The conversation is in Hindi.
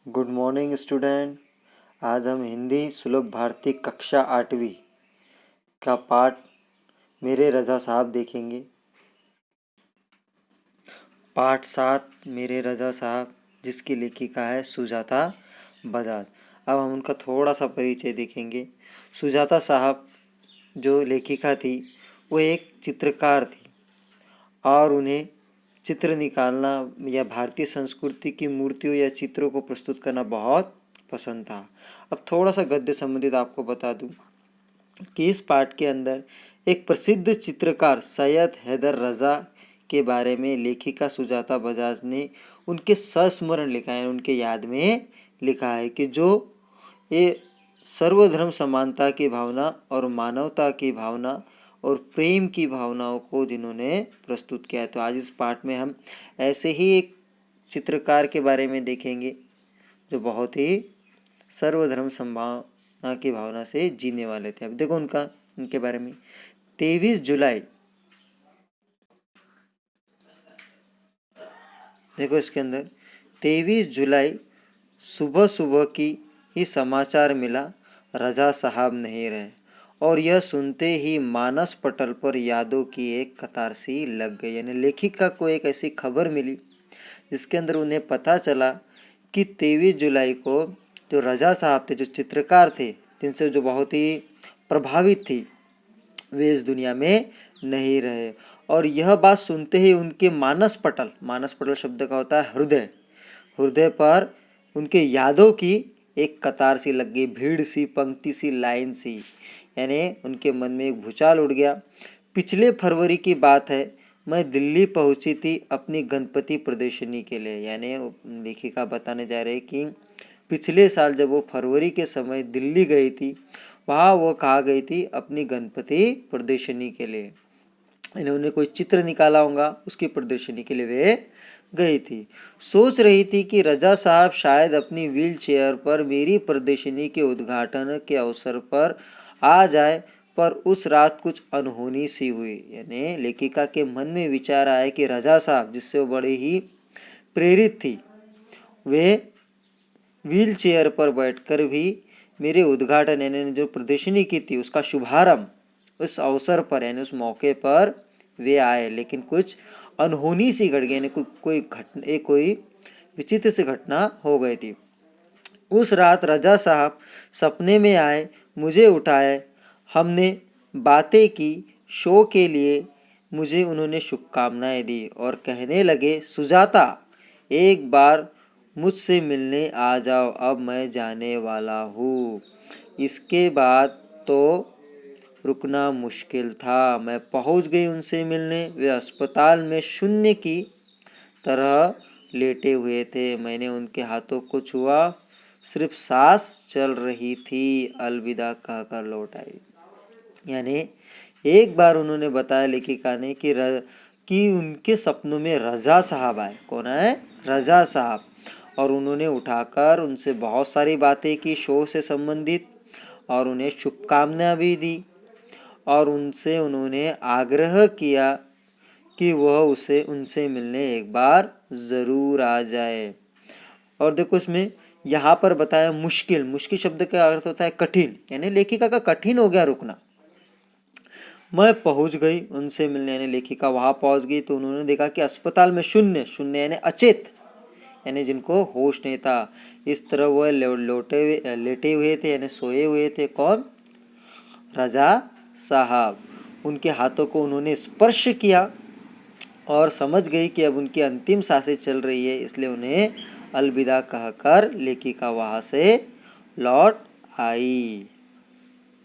Good morning student. आज हम हिंदी सुलभ भारती कक्षा 8वीं का पाठ मेरे रज़ा साहब देखेंगे। पाठ 7 मेरे रज़ा साहब, जिसकी लेखिका है सुजाता बजाज। अब हम उनका थोड़ा सा परिचय देखेंगे। सुजाता साहब जो लेखिका थी वो एक चित्रकार थी और उन्हें चित्र निकालना या भारतीय संस्कृति की मूर्तियों या चित्रों को प्रस्तुत करना बहुत पसंद था। अब थोड़ा सा गद्य संबंधित आपको बता दूं कि इस पाठ के अंदर एक प्रसिद्ध चित्रकार सैयद हैदर रज़ा के बारे में लेखिका सुजाता बजाज ने उनके संस्मरण लिखा है, उनके याद में लिखा है कि जो ये सर्वधर्म समानता की भावना और मानवता की भावना और प्रेम की भावनाओं को जिन्होंने प्रस्तुत किया है। तो आज इस पाठ में हम ऐसे ही एक चित्रकार के बारे में देखेंगे जो बहुत ही सर्वधर्म संभावना की भावना से जीने वाले थे। अब देखो उनके बारे में 23 जुलाई, देखो इसके अंदर 23 जुलाई सुबह सुबह की ही समाचार मिला, रज़ा साहब नहीं रहे। और यह सुनते ही मानस पटल पर यादों की एक कतार सी लग गई। यानी लेखिका को एक ऐसी खबर मिली जिसके अंदर उन्हें पता चला कि 23 जुलाई को जो रज़ा साहब थे, जो चित्रकार थे, जिनसे जो बहुत ही प्रभावित थी, वे इस दुनिया में नहीं रहे। और यह बात सुनते ही उनके मानस पटल शब्द का होता है हृदय, हृदय पर उनके यादों की एक कतार सी लग गई, भीड़ सी, पंक्ति सी, लाइन सी। यानी उनके मन में एक भूचाल उड़ गया। पिछले फरवरी की बात है, मैं दिल्ली पहुंची थी अपनी गणपति प्रदर्शनी के लिए। यानी लेखिका बताने जा रहे कि पिछले साल जब वो फरवरी के समय दिल्ली गई थी, वहाँ वो कहाँ गई थी, अपनी गणपति प्रदर्शनी के लिए। इन्होंने कोई चित्र निकाला होगा, उसकी प्रदर्शनी के लिए वे गई थी। सोच रही थी कि रज़ा साहब शायद अपनी व्हील चेयर पर मेरी प्रदर्शनी के उद्घाटन के अवसर पर आ जाए, पर उस रात कुछ अनहोनी सी हुई। यानी लेखिका के मन में विचार आया कि रज़ा साहब, जिससे वो बड़ी ही प्रेरित थी, वे व्हील चेयर पर बैठकर भी मेरे उद्घाटन यानी जो प्रदर्शनी की थी उसका शुभारंभ उस अवसर पर यानी उस मौके पर वे आए, लेकिन कुछ अनहोनी सी घट गई। यानी कोई विचित्र सी घटना हो गई थी। उस रात रज़ा साहब सपने में आए, मुझे उठाए, हमने बातें की, शो के लिए मुझे उन्होंने शुभकामनाएं दी और कहने लगे, सुजाता एक बार मुझसे मिलने आ जाओ, अब मैं जाने वाला हूँ। इसके बाद तो रुकना मुश्किल था। मैं पहुँच गई उनसे मिलने। वे अस्पताल में शून्य की तरह लेटे हुए थे। मैंने उनके हाथों को छुआ, सिर्फ सांस चल रही थी। अलविदा कहकर लौट आई। यानी एक बार उन्होंने बताया लेखिका ने कि उनके सपनों में रज़ा साहब आए। कौन है? रज़ा साहब। और उन्होंने उठाकर उनसे बहुत सारी बातें की शो से संबंधित, और उन्हें शुभकामनाएं भी दी, और उन्होंने आग्रह किया कि वह उनसे मिलने एक बार ज़रूर आ जाए। और देखो इसमें यहाँ पर बताया मुश्किल शब्द का अर्थ होता है कठिन। यानी लेखिका का कठिन हो गया रुकना। मैं पहुंच गई उनसे मिलने, यानी लेखिका वहां पहुंच गई तो उन्होंने देखा कि अस्पताल में शून्य यानी अचेत, यानी जिनको होश नहीं था, इस तरह वह लेटे हुए थे, यानी सोए हुए थे। कौन? रज़ा साहब। उनके हाथों को उन्होंने स्पर्श किया और समझ गई कि अब उनकी अंतिम सांसें चल रही है, इसलिए उन्हें अलविदा कहकर लेखिका वहां से लौट आई।